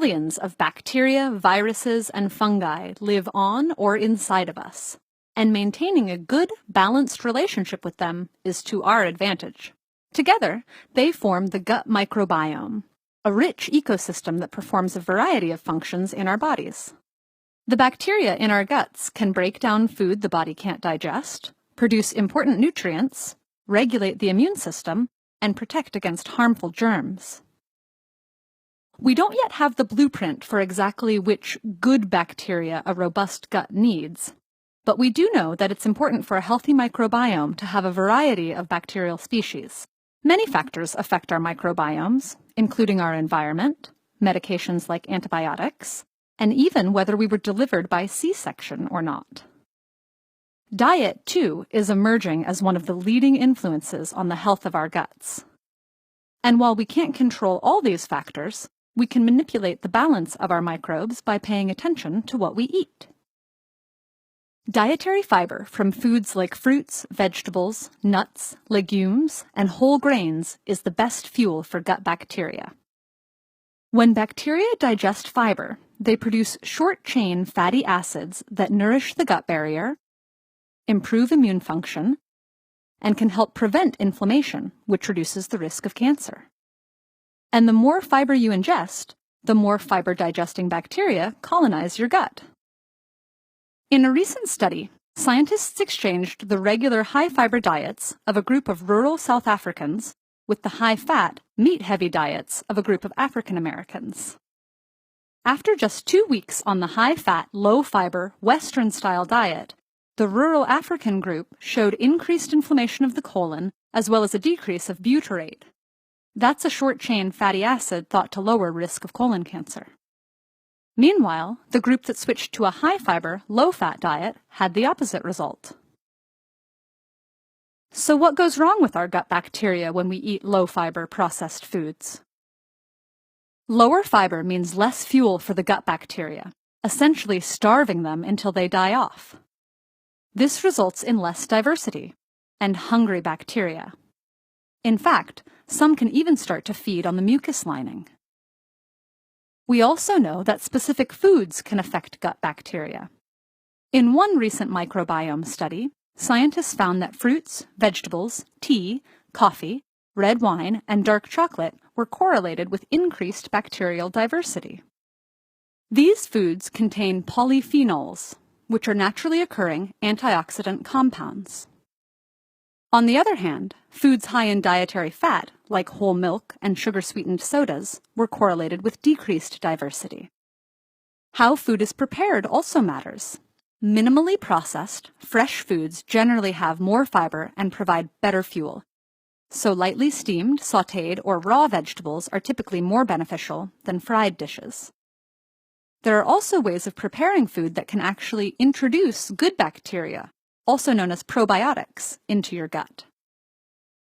Trillions of bacteria, viruses, and fungi live on or inside of us, and maintaining a good, balanced relationship with them is to our advantage. Together, they form the gut microbiome, a rich ecosystem that performs a variety of functions in our bodies. The bacteria in our guts can break down food the body can't digest, produce important nutrients, regulate the immune system, and protect against harmful germs. We don't yet have the blueprint for exactly which good bacteria a robust gut needs, but we do know that it's important for a healthy microbiome to have a variety of bacterial species. Many factors affect our microbiomes, including our environment, medications like antibiotics, and even whether we were delivered by C-section or not. Diet, too, is emerging as one of the leading influences on the health of our guts. And while we can't control all these factors, we can manipulate the balance of our microbes by paying attention to what we eat. Dietary fiber from foods like fruits, vegetables, nuts, legumes, and whole grains is the best fuel for gut bacteria. When bacteria digest fiber, they produce short-chain fatty acids that nourish the gut barrier, improve immune function, and can help prevent inflammation, which reduces the risk of cancer. And the more fiber you ingest, the more fiber-digesting bacteria colonize your gut. In a recent study, scientists exchanged the regular high-fiber diets of a group of rural South Africans with the high-fat, meat-heavy diets of a group of African Americans. After just 2 weeks on the high-fat, low-fiber, Western-style diet, the rural African group showed increased inflammation of the colon as well as a decrease of butyrate. That's a short-chain fatty acid thought to lower risk of colon cancer. Meanwhile, the group that switched to a high-fiber, low-fat diet had the opposite result. So what goes wrong with our gut bacteria when we eat low-fiber processed foods? Lower fiber means less fuel for the gut bacteria, essentially starving them until they die off. This results in less diversity and hungry bacteria. In fact, some can even start to feed on the mucus lining. We also know that specific foods can affect gut bacteria. In one recent microbiome study, scientists found that fruits, vegetables, tea, coffee, red wine, and dark chocolate were correlated with increased bacterial diversity. These foods contain polyphenols, which are naturally occurring antioxidant compounds. On the other hand, foods high in dietary fat, like whole milk and sugar-sweetened sodas, were correlated with decreased diversity. How food is prepared also matters. Minimally processed, fresh foods generally have more fiber and provide better fuel. So lightly steamed, sautéed, or raw vegetables are typically more beneficial than fried dishes. There are also ways of preparing food that can actually introduce good bacteria, also known as probiotics, into your gut.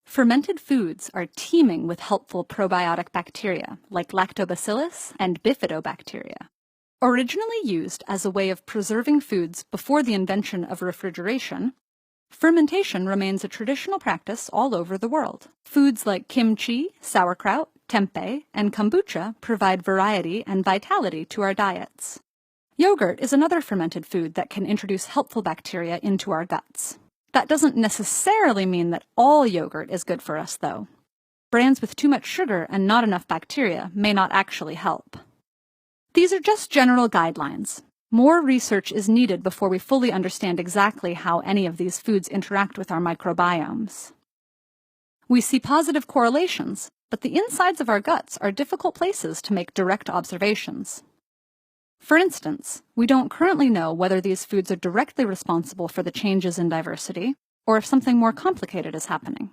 Fermented foods are teeming with helpful probiotic bacteria like lactobacillus and bifidobacteria. Originally used as a way of preserving foods before the invention of refrigeration, fermentation remains a traditional practice all over the world. Foods like kimchi, sauerkraut, tempeh, and kombucha provide variety and vitality to our diets. Yogurt is another fermented food that can introduce helpful bacteria into our guts. That doesn't necessarily mean that all yogurt is good for us, though. Brands with too much sugar and not enough bacteria may not actually help. These are just general guidelines. More research is needed before we fully understand exactly how any of these foods interact with our microbiomes. We see positive correlations, but the insides of our guts are difficult places to make direct observations. For instance, we don't currently know whether these foods are directly responsible for the changes in diversity, or if something more complicated is happening.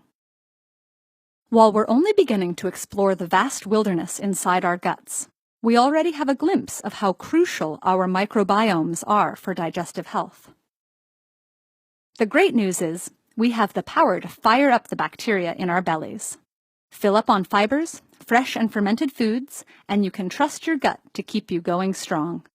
While we're only beginning to explore the vast wilderness inside our guts, we already have a glimpse of how crucial our microbiomes are for digestive health. The great news is, we have the power to fire up the bacteria in our bellies. Fill up on fibers, fresh and fermented foods, and you can trust your gut to keep you going strong.